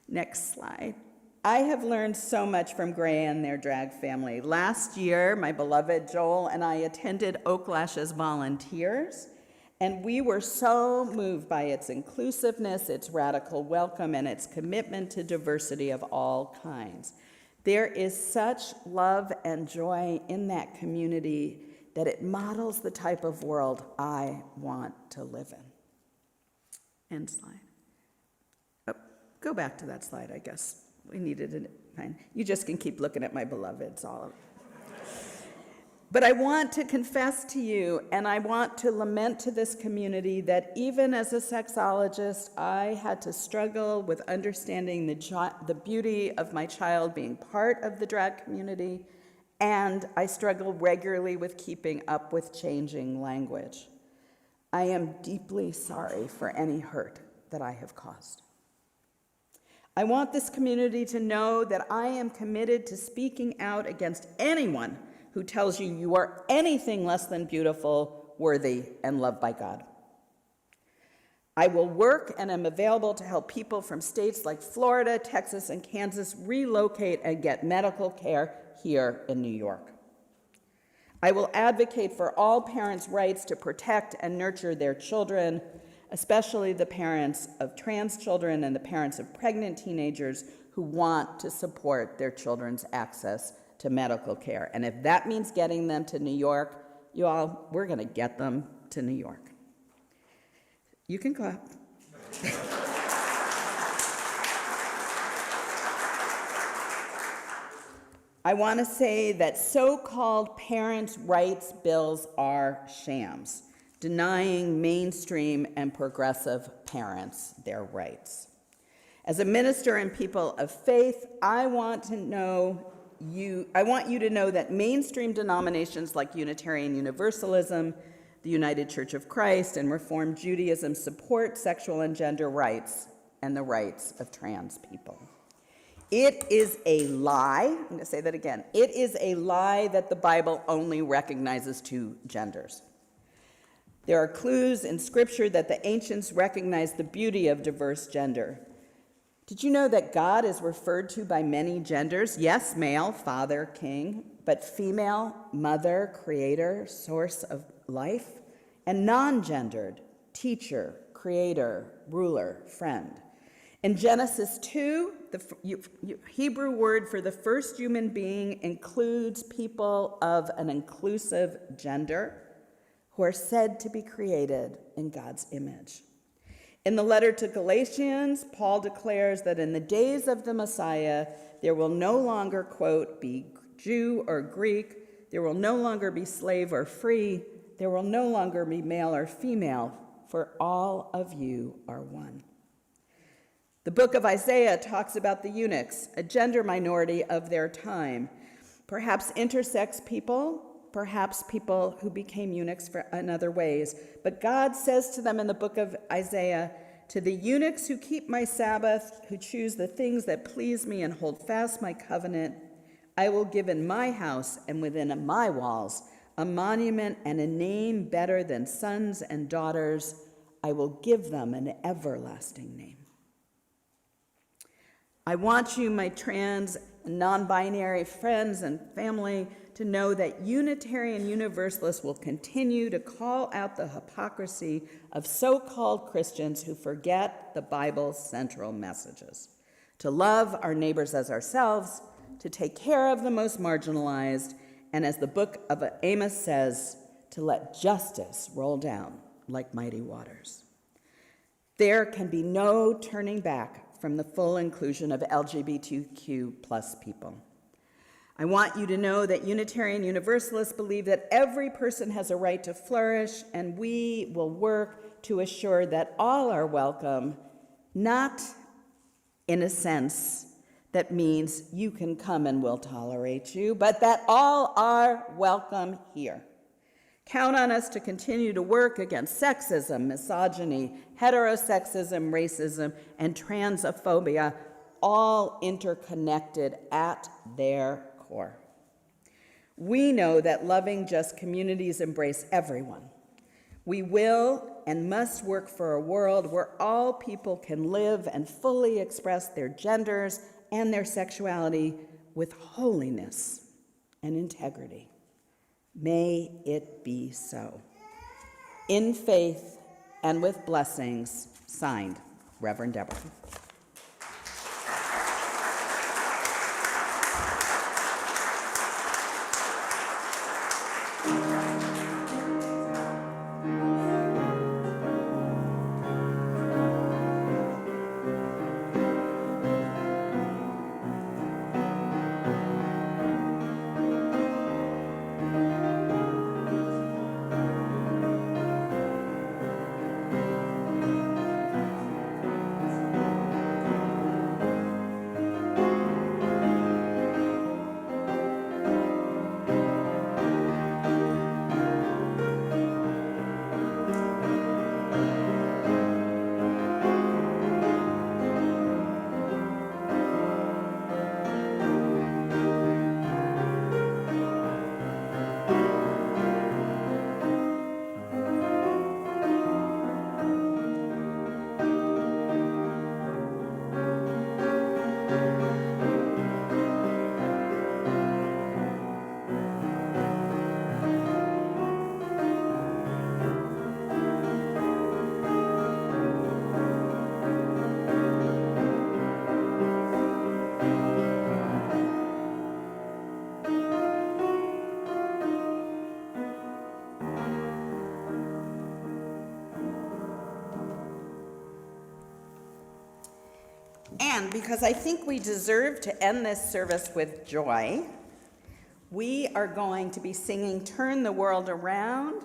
Next slide. I have learned so much from Gray and their drag family. Last year, my beloved Joel and I attended Oaklash as volunteers, and we were so moved by its inclusiveness, its radical welcome, and its commitment to diversity of all kinds. There is such love and joy in that community that it models the type of world I want to live in. End slide. Oh, go back to that slide, I guess. We needed it. Fine. You just can keep looking at my beloveds, all of it. But I want to confess to you, and I want to lament to this community that even as a sexologist, I had to struggle with understanding the beauty of my child being part of the drag community, and I struggle regularly with keeping up with changing language. I am deeply sorry for any hurt that I have caused. I want this community to know that I am committed to speaking out against anyone who tells you you are anything less than beautiful, worthy, and loved by God. I will work and am available to help people from states like Florida, Texas, and Kansas relocate and get medical care here in New York. I will advocate for all parents' rights to protect and nurture their children, especially the parents of trans children and the parents of pregnant teenagers who want to support their children's access to medical care. And if that means getting them to New York, you all, we're going to get them to New York. You can clap. I want to say that so-called parents' rights bills are shams, denying mainstream and progressive parents their rights. As a minister and people of faith, I want you to know that mainstream denominations like Unitarian Universalism, the United Church of Christ, and Reformed Judaism support sexual and gender rights and the rights of trans people. It is a lie, I'm going to say that again, it is a lie that the Bible only recognizes two genders. There are clues in Scripture that the ancients recognized the beauty of diverse gender. Did you know that God is referred to by many genders? Yes, male, father, king, but female, mother, creator, source of life, and non-gendered, teacher, creator, ruler, friend. In Genesis 2, the Hebrew word for the first human being includes people of an inclusive gender who are said to be created in God's image. In the letter to Galatians, Paul declares that in the days of the Messiah, there will no longer, quote, be Jew or Greek, there will no longer be slave or free, there will no longer be male or female, for all of you are one. The book of Isaiah talks about the eunuchs, a gender minority of their time, perhaps intersex people, perhaps people who became eunuchs in other ways. But God says to them in the book of Isaiah, to the eunuchs who keep my Sabbath, who choose the things that please me and hold fast my covenant, I will give in my house and within my walls a monument and a name better than sons and daughters. I will give them an everlasting name. I want you, my trans, non-binary friends and family, to know that Unitarian Universalists will continue to call out the hypocrisy of so-called Christians who forget the Bible's central messages, to love our neighbors as ourselves, to take care of the most marginalized, and as the book of Amos says, to let justice roll down like mighty waters. There can be no turning back from the full inclusion of LGBTQ plus people. I want you to know that Unitarian Universalists believe that every person has a right to flourish, and we will work to assure that all are welcome, not in a sense that means you can come and we'll tolerate you, but that all are welcome here. Count on us to continue to work against sexism, misogyny, heterosexism, racism, and transphobia, all interconnected at their core. We know that loving just communities embrace everyone. We will and must work for a world where all people can live and fully express their genders and their sexuality with holiness and integrity. May it be so. In faith and with blessings, signed, Reverend Debra. And because I think we deserve to end this service with joy, we are going to be singing Turn the World Around.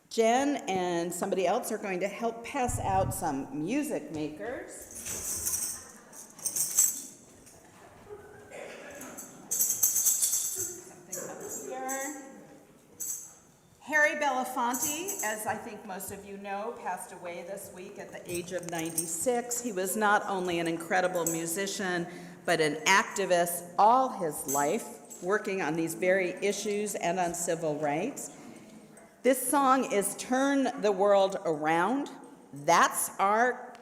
Jen and somebody else are going to help pass out some music makers. Something up here. Harry Belafonte, as I think most of you know, passed away this week at the age of 96. He was not only an incredible musician, but an activist all his life, working on these very issues and on civil rights. This song is Turn the World Around. That's our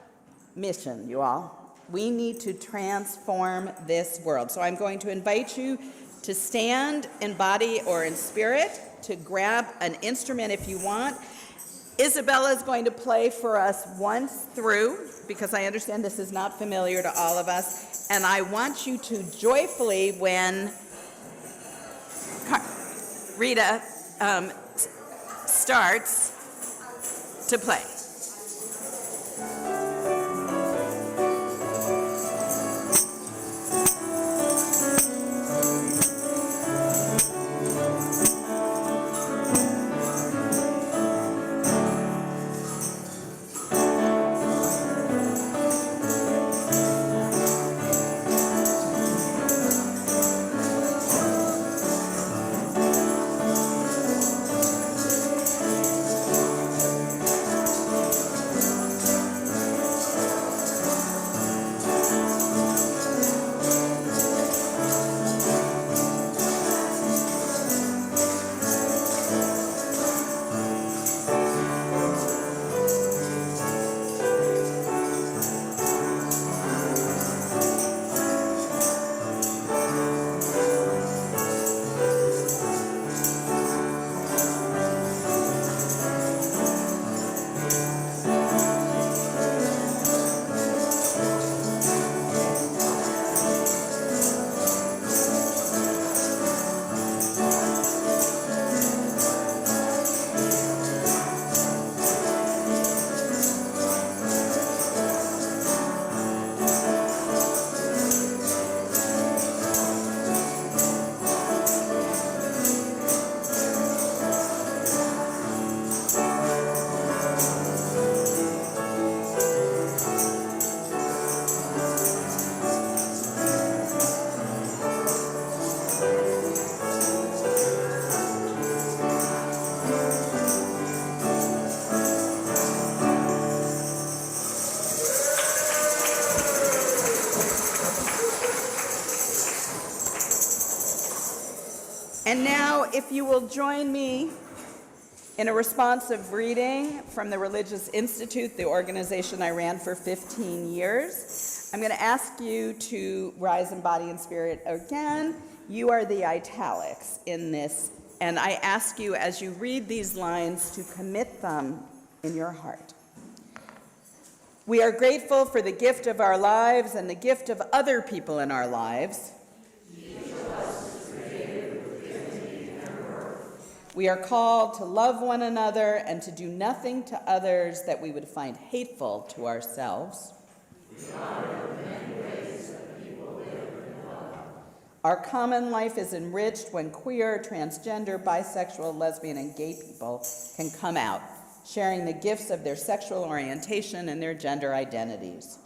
mission, you all. We need to transform this world. So I'm going to invite you to stand in body or in spirit, to grab an instrument if you want. Isabella is going to play for us once through, because I understand this is not familiar to all of us, and I want you to joyfully, when Rita starts, to play. And now, if you will join me in a responsive reading from the Religious Institute, the organization I ran for 15 years. I'm going to ask you to rise in body and spirit again. You are the italics in this, and I ask you as you read these lines to commit them in your heart. We are grateful for the gift of our lives and the gift of other people in our lives. We are called to love one another and to do nothing to others that we would find hateful to ourselves. Our common life is enriched when queer, transgender, bisexual, lesbian, and gay people can come out, sharing the gifts of their sexual orientation and their gender identities.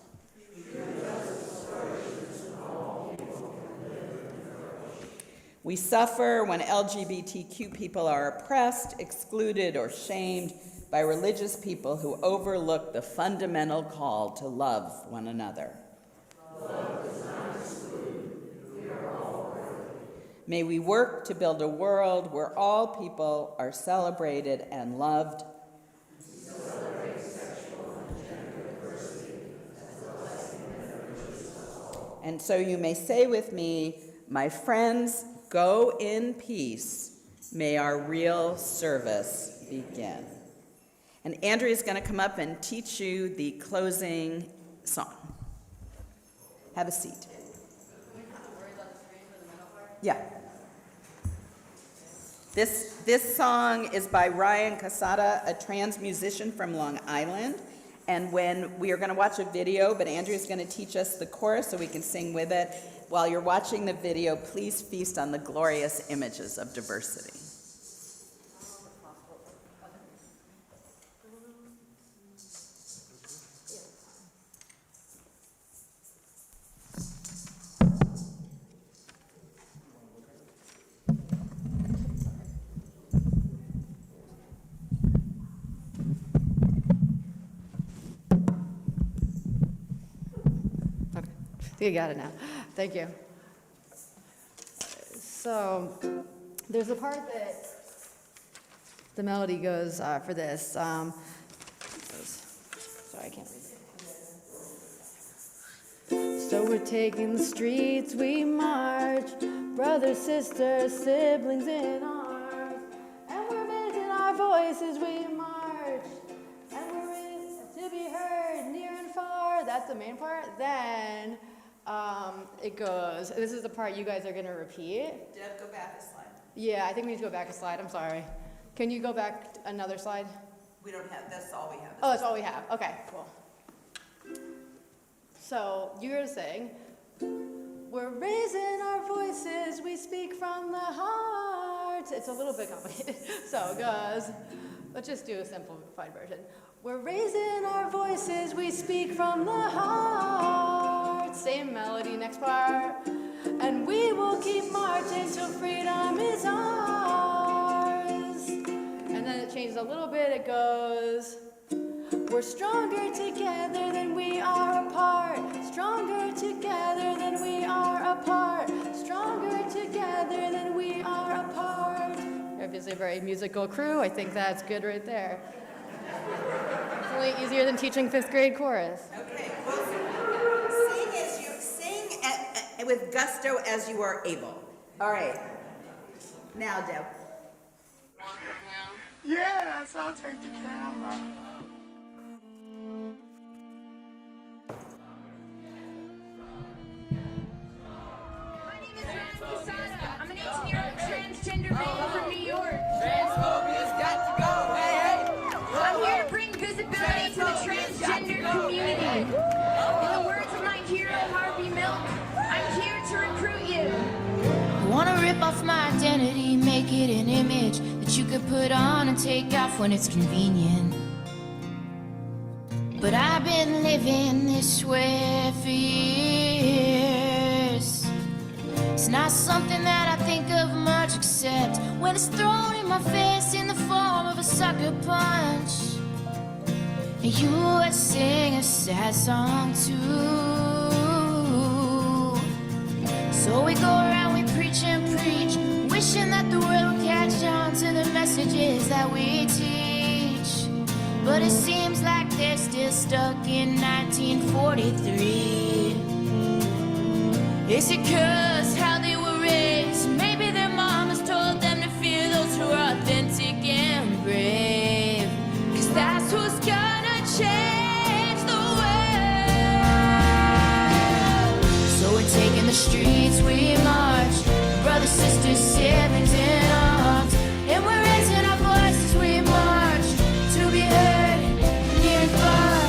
We suffer when LGBTQ people are oppressed, excluded, or shamed by religious people who overlook the fundamental call to love one another. Love does not exclude. We are all worthy. May we work to build a world where all people are celebrated and loved. We celebrate sexual and gender diversity as the blessing that enriches us all. And so you may say with me, my friends, go in peace. May our real service begin. And Andrea is going to come up and teach you the closing song. Have a seat. Yeah. This song is by Ryan Casada, a trans musician from Long Island. And when we are going to watch a video, but Andrea's going to teach us the chorus so we can sing with it. While you're watching the video, please feast on the glorious images of diversity. You got it now. Thank you. So there's a part that the melody goes for this. Sorry, I can't read it. So we're taking the streets, we march, brothers, sisters, siblings in arms, and we're raising our voices, we march. the main part. Then it goes, this is the part you guys are gonna repeat. Deb, go back a slide. Yeah, I think we need to go back a slide, I'm sorry. Can you go back another slide? We don't have, that's all we have. Oh, that's all we have, okay, cool. So you were saying, we're raising our voices, we speak from the heart. It's a little bit complicated, so it goes, let's just do a simplified version. We're raising our voices, we speak from the heart. Same melody, next part. And we will keep marching till freedom is ours. And then it changes a little bit, it goes, we're stronger together than we are apart. Stronger together than we are apart. Stronger together than we are apart. Obviously a very musical crew. I think that's good right there. Definitely easier than teaching 5th grade chorus. Okay, well, sing with gusto as you are able. All right. Now, Deb. Yes, I'll take the camera. I'm an 18-year-old transgender baby from New York. Transphobia's got to go. Hey, hey. I'm here to bring visibility to the transgender community. In the words of my hero, Harvey Milk, I'm here to recruit you. I wanna rip off my identity, make it an image that you could put on and take off when it's convenient. But I've been living this way for years. It's not something that I think of much, except when it's thrown in my face in the form of a sucker punch. And you would sing a sad song too. So we go around, we preach and preach, wishing that the world would catch on to the messages that we teach. But it seems like they're still stuck in 1943. Is it 'cause how they were raised? Maybe their mamas told them to fear those who are authentic and brave. 'Cause that's who's gonna change the world. So we're taking the streets, we march, brothers, sisters, siblings in arms. And we're raising our voices, we march, to be heard near and far.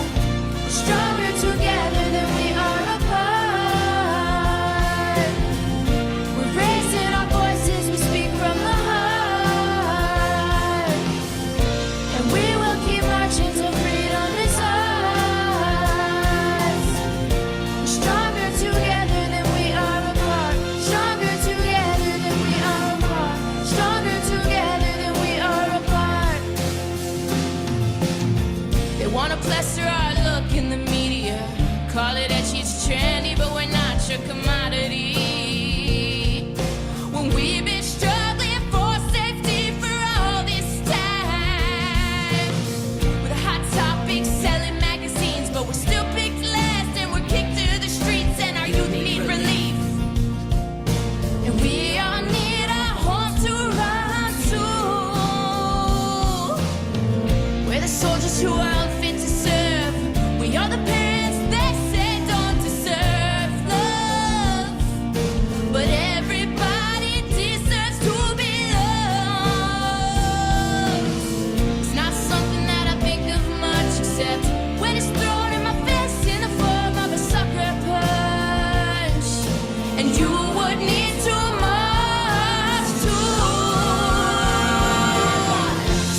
We're stronger together than we are apart. Plaster our look in the media, call it edgy, it's trendy, but we're not your commodity. When we've been struggling for safety for all this time, with a hot topic selling magazines, but we're still picked last and we're kicked to the streets and our youth need relief. And we all need a home to run to. We're the soldiers who are unfit to serve. We are the parents they say don't deserve love. But everybody deserves to be loved. It's not something that I think of much, except when it's thrown in my face in the form of a sucker punch. And you would need to march too.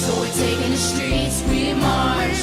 So we're taking the streets, we march.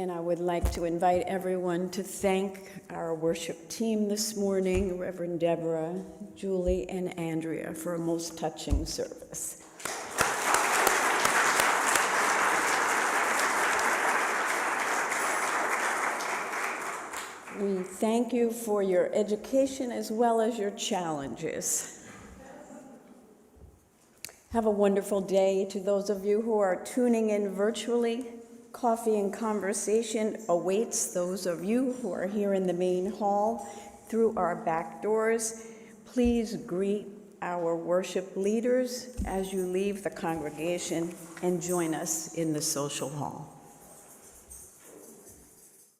And I would like to invite everyone to thank our worship team this morning, Reverend Debra, Juli, and Andrea, for a most touching service. We thank you for your education as well as your challenges. Have a wonderful day to those of you who are tuning in virtually. Coffee and conversation awaits those of you who are here in the main hall through our back doors. Please greet our worship leaders as you leave the congregation and join us in the social hall.